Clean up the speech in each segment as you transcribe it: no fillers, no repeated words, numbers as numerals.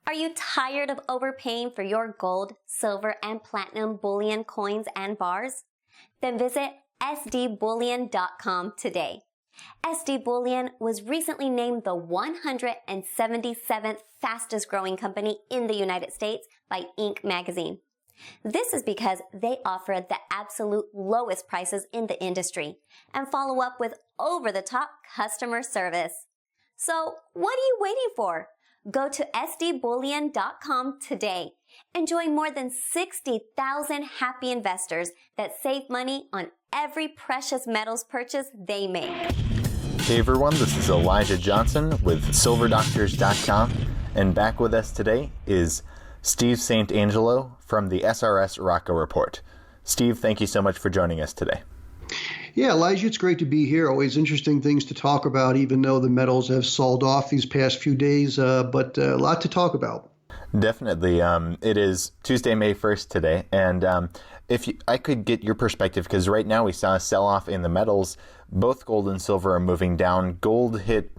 Are you tired of overpaying for your gold, silver, and platinum bullion coins and bars? Then visit sdbullion.com today. SD Bullion was recently named the 177th fastest growing company in the United States by Inc. magazine. This is because they offer the absolute lowest prices in the industry and follow up with over-the-top customer service. So what are you waiting for? Go to sdbullion.com today and join more than 60,000 happy investors that save money on every precious metals purchase they make. Hey everyone, this is Elijah Johnson with silverdoctors.com, and back with us today is Steve St. Angelo from the SRSRoccoReport. Steve, thank you so much for joining us today. Yeah, Elijah, it's great to be here. Always interesting things to talk about, even though the metals have sold off these past few days, but a lot to talk about. Definitely. It is Tuesday, May 1st today, and I could get your perspective, because right now we saw a sell-off in the metals. Both gold and silver are moving down. Gold hit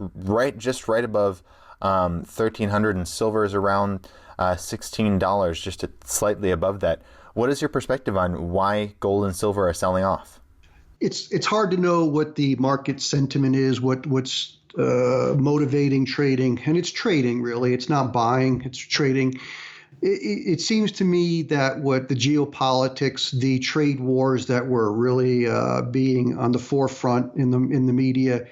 just right above 1,300, and silver is around $16, just slightly above that. What is your perspective on why gold and silver are selling off? It's hard to know what the market sentiment is, what's motivating trading, and it's trading really. It's not buying, it's trading. It seems to me that what the geopolitics, the trade wars that were really being on the forefront in the media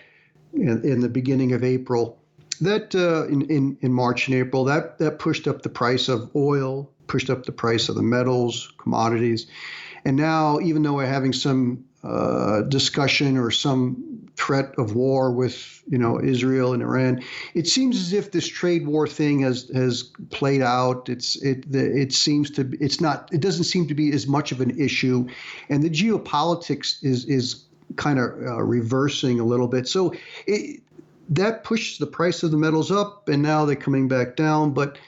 in the beginning of April, that in March and April, that pushed up the price of oil, pushed up the price of the metals, commodities. And now, even though we're having some discussion or some threat of war with, Israel and Iran, it seems as if this trade war thing has played out. It doesn't seem to be as much of an issue, and the geopolitics is kind of reversing a little bit. So that pushes the price of the metals up, and now they're coming back down. But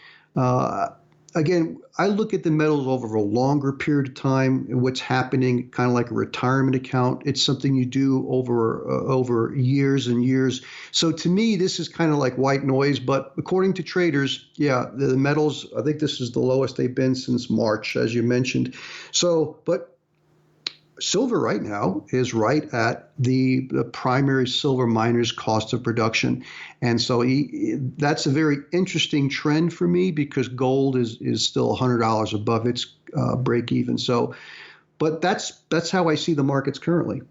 again, I look at the metals over a longer period of time and what's happening, kind of like a retirement account. It's something you do over years and years. So to me, this is kind of like white noise. But according to traders, yeah, the metals, I think this is the lowest they've been since March, as you mentioned. But silver right now is right at the primary silver miner's cost of production. And so that's a very interesting trend for me, because gold is still $100 above its break even. So, but that's how I see the markets currently.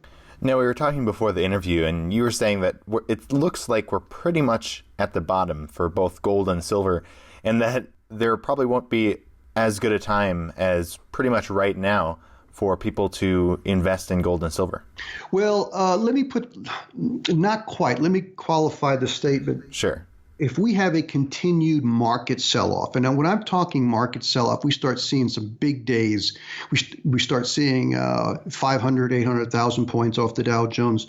Now, we were talking before the interview, and you were saying that it looks like we're pretty much at the bottom for both gold and silver, and that there probably won't be as good a time as pretty much right now for people to invest in gold and silver? Well, not quite. Let me qualify the statement. Sure. If we have a continued market sell-off, and when I'm talking market sell-off, we start seeing some big days. We start seeing 500, 800,000 points off the Dow Jones.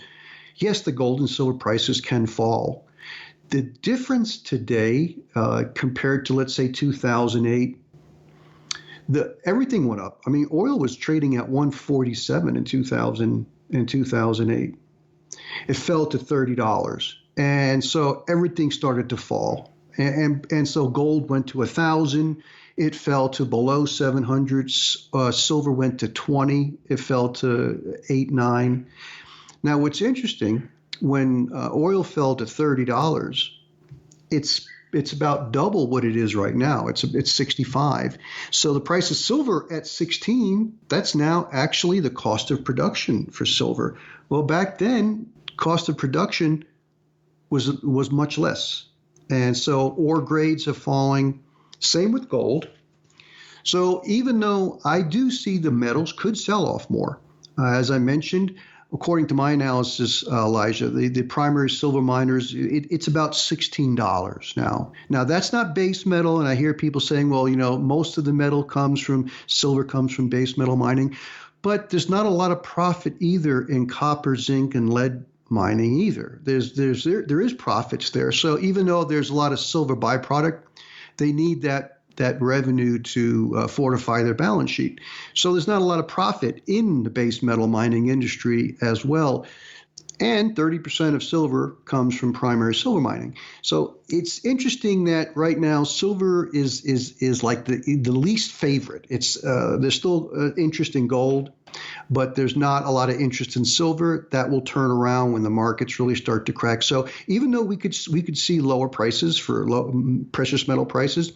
Yes, the gold and silver prices can fall. The difference today compared to, let's say, 2008, everything went up. I mean, oil was trading at 147 in 2008. It fell to $30. And so everything started to fall. And so gold went to 1,000. It fell to below 700. Silver went to 20. It fell to 8, 9. Now, what's interesting, when oil fell to $30, it's about double what it is right now. It's 65. So the price of silver at 16, that's now actually the cost of production for silver. Well, back then, cost of production was much less. And so ore grades are falling. Same with gold. So even though I do see the metals could sell off more, as I mentioned, according to my analysis, Elijah, the primary silver miners, it's about $16 now. Now, that's not base metal, and I hear people saying, well, most of the silver comes from base metal mining, but there's not a lot of profit either in copper, zinc, and lead mining either. There is profits there. So even though there's a lot of silver byproduct, they need that revenue to fortify their balance sheet. So there's not a lot of profit in the base metal mining industry as well. And 30% of silver comes from primary silver mining. So it's interesting that right now silver is like the least favorite. It's there's still interest in gold, but there's not a lot of interest in silver. That will turn around when the markets really start to crack. So even though we could see lower prices for precious metal prices,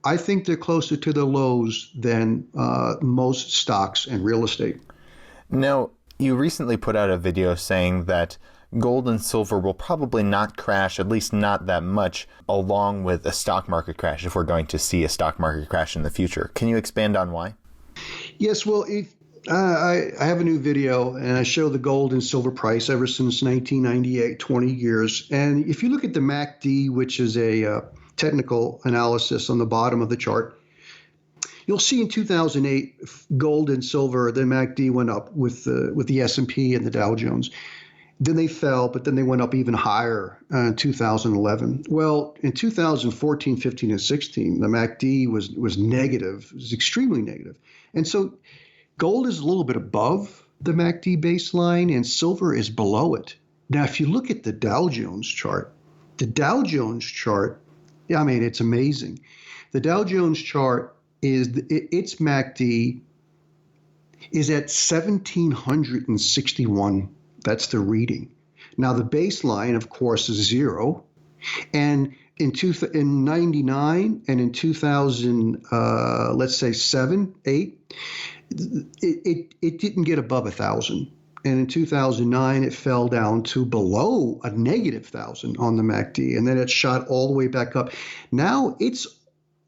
I think they're closer to the lows than most stocks and real estate. Now, you recently put out a video saying that gold and silver will probably not crash, at least not that much, along with a stock market crash, if we're going to see a stock market crash in the future. Can you expand on why? Yes, well, I have a new video, and I show the gold and silver price ever since 1998, 20 years. And if you look at the MACD, which is a technical analysis on the bottom of the chart, you'll see in 2008, gold and silver, the MACD went up with the S&P and the Dow Jones. Then they fell, but then they went up even higher in 2011. Well, in 2014, 15, and 16, the MACD was negative. It was extremely negative. And so gold is a little bit above the MACD baseline, and silver is below it. Now, if you look at the Dow Jones chart, I mean, it's amazing. The Dow Jones chart its MACD is at 1,761. That's the reading. Now, the baseline, of course, is 0. And in 99 and in 2000, let's say 7, 8, it didn't get above 1,000. And in 2009, it fell down to below a negative 1,000 on the MACD. And then it shot all the way back up. Now it's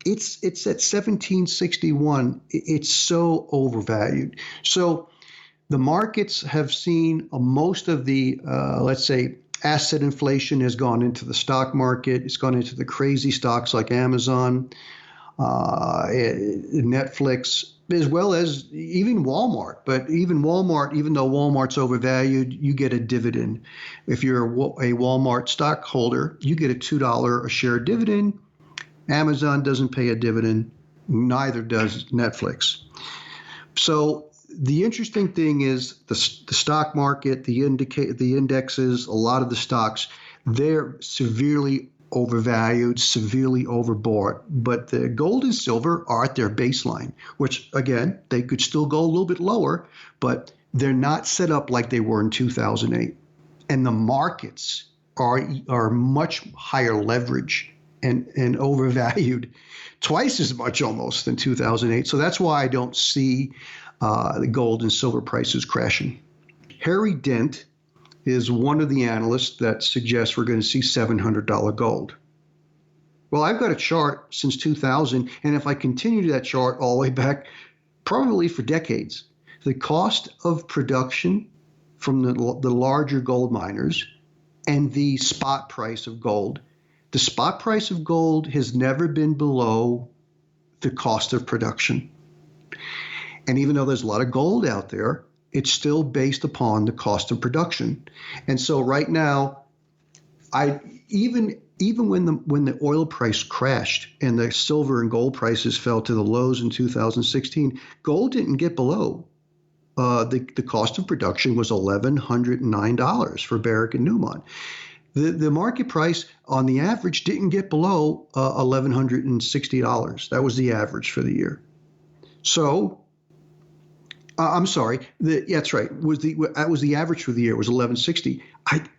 at 1761. It's so overvalued. So the markets have seen most of the, let's say, asset inflation has gone into the stock market. It's gone into the crazy stocks like Amazon, Netflix, as well as even Walmart. But even Walmart, even though Walmart's overvalued, you get a dividend. If you're a Walmart stockholder, you get a $2 a share dividend. Amazon doesn't pay a dividend, neither does Netflix. So the interesting thing is the stock market, the indexes, a lot of the stocks, they're severely overvalued, severely overbought. But the gold and silver are at their baseline, which, again, they could still go a little bit lower, but they're not set up like they were in 2008. And the markets are much higher leverage and overvalued twice as much almost than 2008. So that's why I don't see the gold and silver prices crashing. Harry Dent is one of the analysts that suggests we're going to see $700 gold. Well, I've got a chart since 2000, and if I continue that chart all the way back, probably for decades, the cost of production from the larger gold miners and the spot price of gold. The spot price of gold has never been below the cost of production. And even though there's a lot of gold out there, it's still based upon the cost of production. And so right now, even when the oil price crashed and the silver and gold prices fell to the lows in 2016, gold didn't get below. The cost of production was $1,109 for Barrick and Newmont. The market price on the average didn't get below $1,160. That was the average for the year. So, I'm sorry. That's right. That was the average for the year. It was $1,160.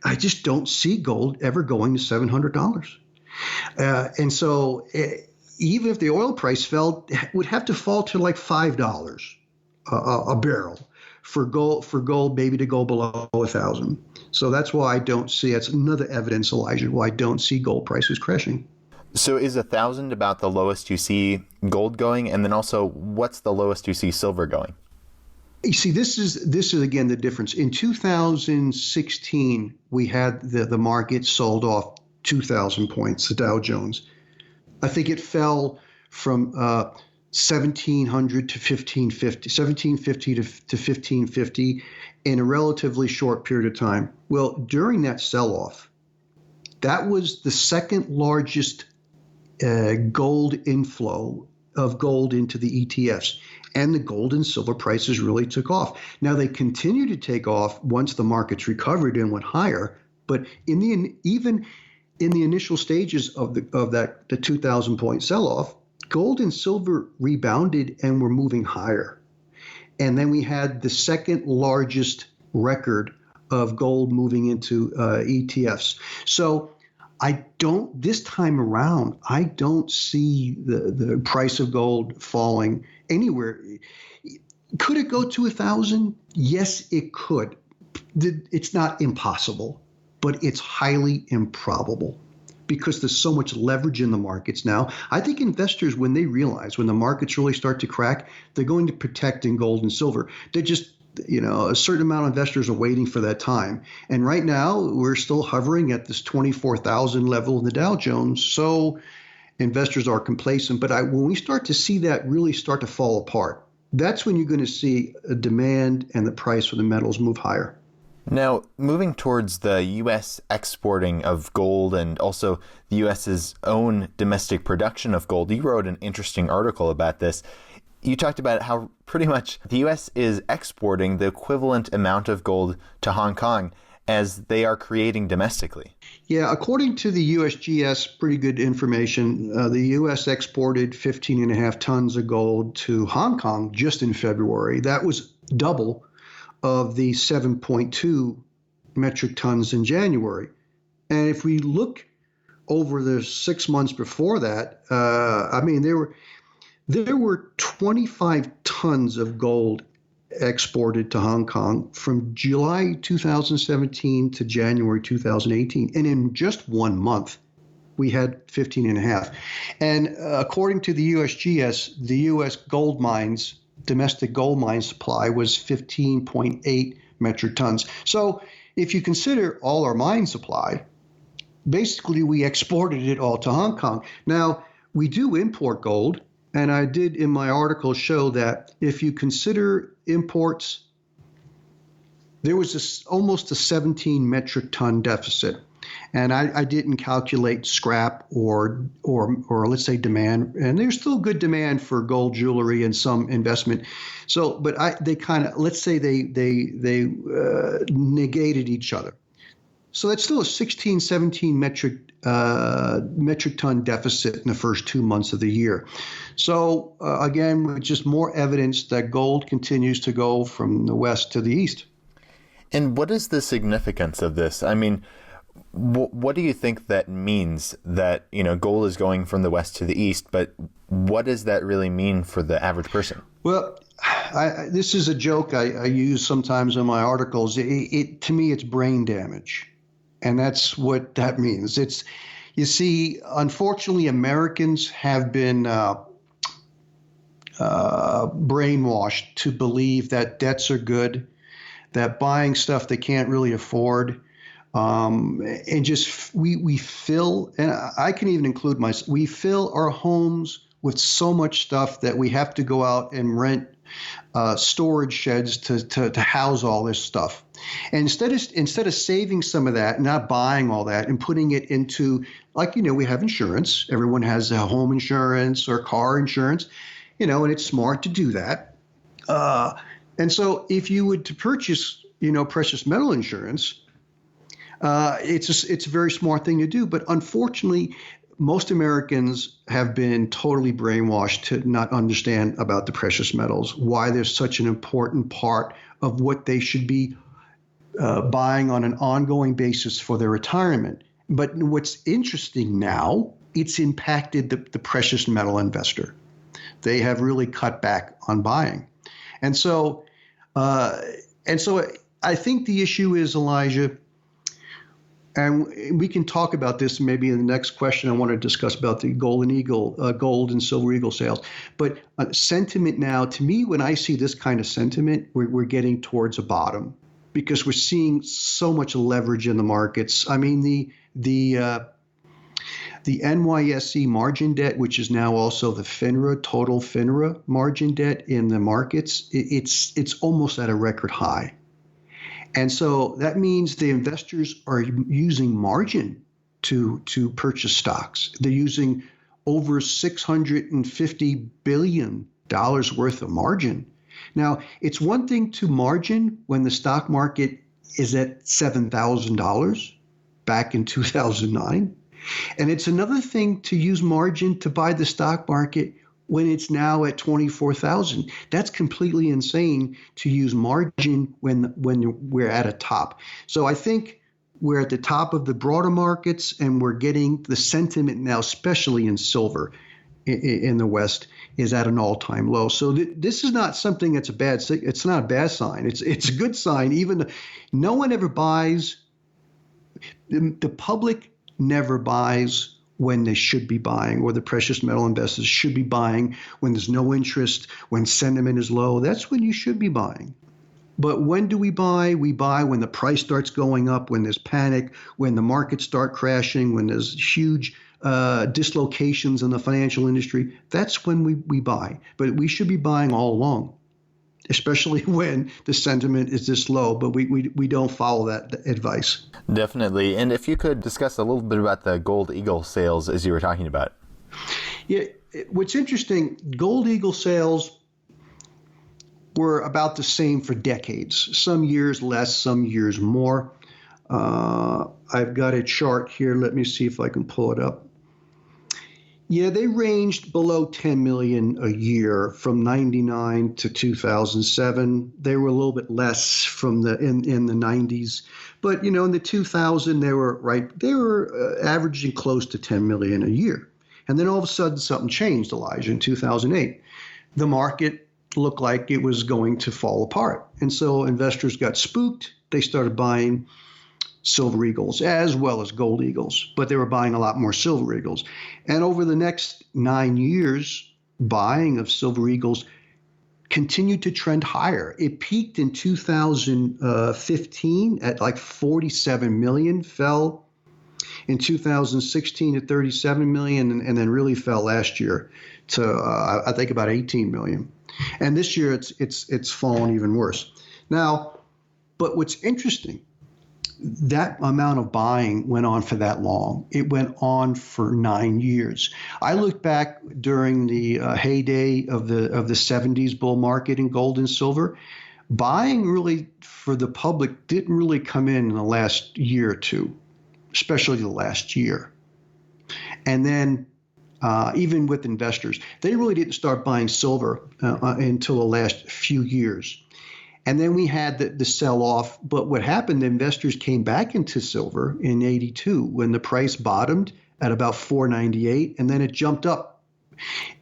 I just don't see gold ever going to $700. And so, even if the oil price fell, it would have to fall to like $5 a barrel for gold maybe to go below 1,000. So that's why I don't see, that's another evidence, Elijah, why I don't see gold prices crashing. So is 1,000 about the lowest you see gold going? And then also, what's the lowest you see silver going? You see, this is again the difference. In 2016, we had the market sold off 2,000 points, the Dow Jones. I think it fell from 1,700 to 1,550, 1,750 to 1,550 in a relatively short period of time. Well, during that sell-off, that was the second largest gold inflow of gold into the ETFs. And the gold and silver prices really took off. Now they continue to take off once the markets recovered and went higher. But even in the initial stages of the 2,000-point sell-off, gold and silver rebounded and were moving higher. And then we had the second largest record of gold moving into ETFs. So this time around, I don't see the price of gold falling anywhere. Could it go to 1,000? Yes, it could. It's not impossible, but it's highly improbable because there's so much leverage in the markets now. I think investors, when they realize when the markets really start to crack, they're going to protect in gold and silver. They're just, a certain amount of investors are waiting for that time. And right now, we're still hovering at this 24,000 level in the Dow Jones. So investors are complacent. But when we start to see that really start to fall apart, that's when you're going to see a demand and the price for the metals move higher. Now, moving towards the U.S. exporting of gold and also the U.S.'s own domestic production of gold, you wrote an interesting article about this. You talked about how pretty much the U.S. is exporting the equivalent amount of gold to Hong Kong as they are creating domestically. Yeah, according to the USGS, pretty good information, the U.S. exported 15.5 tons of gold to Hong Kong just in February. That was double of the 7.2 metric tons in January. And if we look over the 6 months before that, there were 25 tons of gold exported to Hong Kong from July 2017 to January 2018. And in just 1 month, we had 15.5. And according to the USGS, the U.S. gold mines, domestic gold mine supply was 15.8 metric tons. So if you consider all our mine supply, basically we exported it all to Hong Kong. Now, we do import gold, and I did in my article show that if you consider imports, there was almost a 17 metric ton deficit. And I didn't calculate scrap or let's say demand, and there's still good demand for gold jewelry and some investment. So, but they kind of, let's say they negated each other. So that's still a 17 metric ton deficit in the first 2 months of the year. So again, with just more evidence that gold continues to go from the west to the east. And what is the significance of this? I mean, what do you think that means that, gold is going from the west to the east, but what does that really mean for the average person? Well, this is a joke I use sometimes in my articles. To me, it's brain damage. And that's what that means. You see, unfortunately, Americans have been brainwashed to believe that debts are good, that buying stuff they can't really afford, and just we fill, and I can even include myself, we fill our homes with so much stuff that we have to go out and rent storage sheds to house all this stuff. And instead of saving some of that, not buying all that and putting it into, we have insurance. Everyone has a home insurance or car insurance, and it's smart to do that. And so if you would to purchase, precious metal insurance, it's a very smart thing to do. But unfortunately, most Americans have been totally brainwashed to not understand about the precious metals, why they're such an important part of what they should be buying on an ongoing basis for their retirement. But what's interesting now, it's impacted the precious metal investor. They have really cut back on buying. And so I think the issue is, Elijah, and we can talk about this maybe in the next question. I want to discuss about the gold and silver eagle sales. But sentiment now, to me, when I see this kind of sentiment, we're getting towards a bottom because we're seeing so much leverage in the markets. I mean, the NYSE margin debt, which is now also the total FINRA margin debt in the markets, it's almost at a record high. And so that means the investors are using margin to purchase stocks. They're using over $650 billion worth of margin. Now, it's one thing to margin when the stock market is at $7,000 back in 2009. And it's another thing to use margin to buy the stock market when it's now at 24,000. That's completely insane to use margin when we're at a top. So I think we're at the top of the broader markets, and we're getting the sentiment now, especially in silver in the West, is at an all-time low. So this is not something that's a bad. It's not a bad sign. It's a good sign. Even no one ever buys. The public never buys when they should be buying, or the precious metal investors should be buying when there's no interest, when sentiment is low. That's when you should be buying. But when do we buy? We buy when the price starts going up, when there's panic, when the markets start crashing, when there's huge dislocations in the financial industry. That's when we buy. But we should be buying all along, especially when the sentiment is this low. But we don't follow that advice. Definitely. And if you could discuss a little bit about the Gold Eagle sales as you were talking about. Yeah, what's interesting, Gold Eagle sales were about the same for decades. Some years less, some years more. I've got a chart here. Let me see if I can pull it up. Yeah, they ranged below 10 million a year from 99 to 2007. They were a little bit less from in the 90s. But, in the 2000, they were averaging close to 10 million a year. And then all of a sudden something changed, Elijah, in 2008. The market looked like it was going to fall apart. And so investors got spooked. They started buying silver eagles as well as gold eagles, but they were buying a lot more silver eagles. And over the next 9 years, buying of silver eagles continued to trend higher. It peaked in 2015 at like 47 million, fell in 2016 to 37 million, and then really fell last year to I think about 18 million. And this year it's fallen even worse. Now, but what's interesting, that amount of buying went on for that long. It went on for 9 years. I looked back during the heyday of the 70s bull market in gold and silver. Buying really for the public didn't really come in the last year or two, especially the last year. And then even with investors, they really didn't start buying silver until the last few years. And then we had the sell-off. But what happened, investors came back into silver in 82 when the price bottomed at about $4.98, and then it jumped up.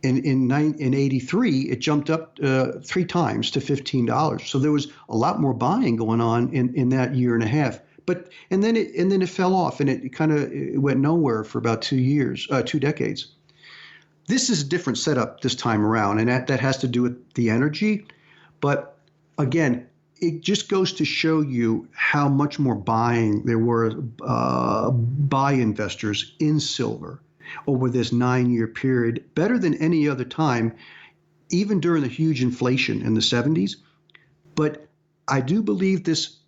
In 83, it jumped up 3 times to $15. So there was a lot more buying going on in that year and a half. And then it fell off, and it kind of went nowhere for about 2 decades. This is a different setup this time around, and that has to do with the energy. But again, it just goes to show you how much more buying there were by investors in silver over this 9-year period, better than any other time, even during the huge inflation in the 70s. But I do believe this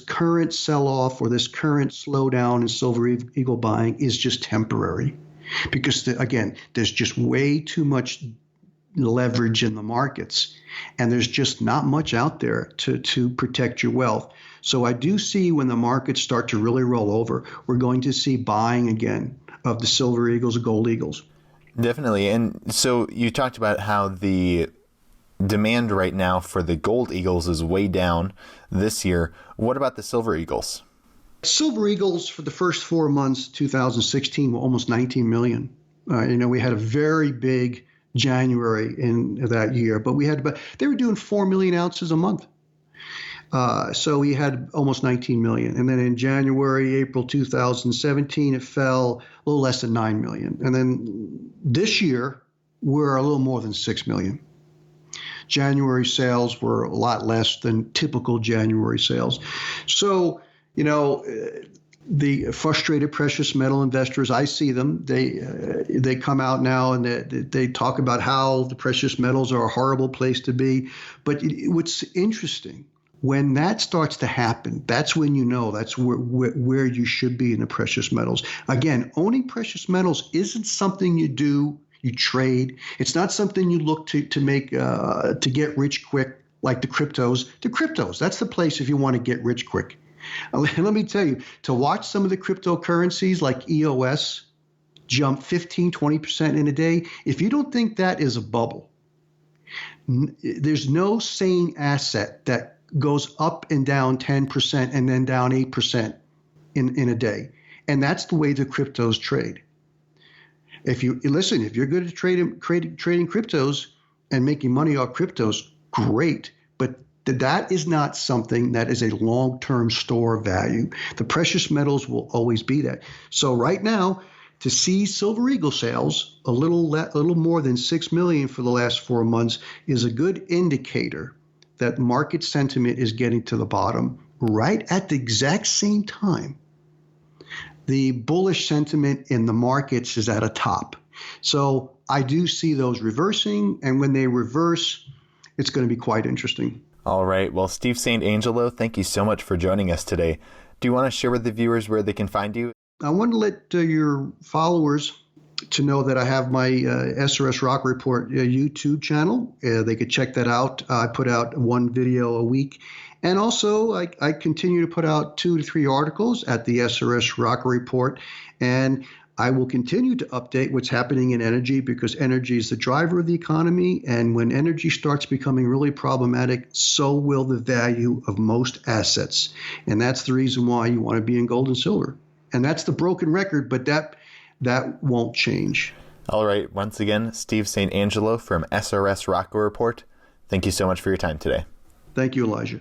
current sell-off or this current slowdown in silver eagle buying is just temporary, because again, there's just way too much leverage in the markets, and there's just not much out there to protect your wealth. So I do see when the markets start to really roll over, we're going to see buying again of the silver eagles, gold eagles. Definitely. And so you talked about how the demand right now for the gold eagles is way down this year. What about the silver eagles? Silver eagles for the first 4 months, 2016, were almost 19 million. We had a very big January in that year, but they were doing 4 million ounces a month. So we had almost 19 million. And then in January, April 2017, it fell a little less than 9 million. And then this year, we're a little more than 6 million. January sales were a lot less than typical January sales. So, the frustrated precious metal investors, I see them. They come out now and they talk about how the precious metals are a horrible place to be. But what's interesting, When that starts to happen, that's when you know that's where you should be in the precious metals. Again, owning precious metals isn't something you do, you trade. It's not something you look to make to get rich quick like the cryptos. The cryptos, that's the place if you want to get rich quick. Let me tell you, to watch some of the cryptocurrencies like EOS jump 15, 20% in a day, if you don't think that is a bubble, there's no sane asset that goes up and down 10% and then down 8% in a day. And that's the way the cryptos trade. If you're good at trading cryptos and making money off cryptos, great. But that is not something that is a long-term store of value. The precious metals will always be that. So right now, to see Silver Eagle sales a little more than 6 million for the last 4 months is a good indicator that market sentiment is getting to the bottom. Right at the exact same time, the bullish sentiment in the markets is at a top. So I do see those reversing, and when they reverse, it's going to be quite interesting. All right. Well, Steve St. Angelo, thank you so much for joining us today. Do you want to share with the viewers where they can find you? I want to let your followers to know that I have my SRS Rock Report YouTube channel. They could check that out. I put out one video a week. And also, I continue to put out 2 to 3 articles at the SRS Rock Report. And I will continue to update what's happening in energy because energy is the driver of the economy. And when energy starts becoming really problematic, so will the value of most assets. And that's the reason why you want to be in gold and silver. And that's the broken record, but that won't change. All right. Once again, Steve St. Angelo from SRS Rocco Report. Thank you so much for your time today. Thank you, Elijah.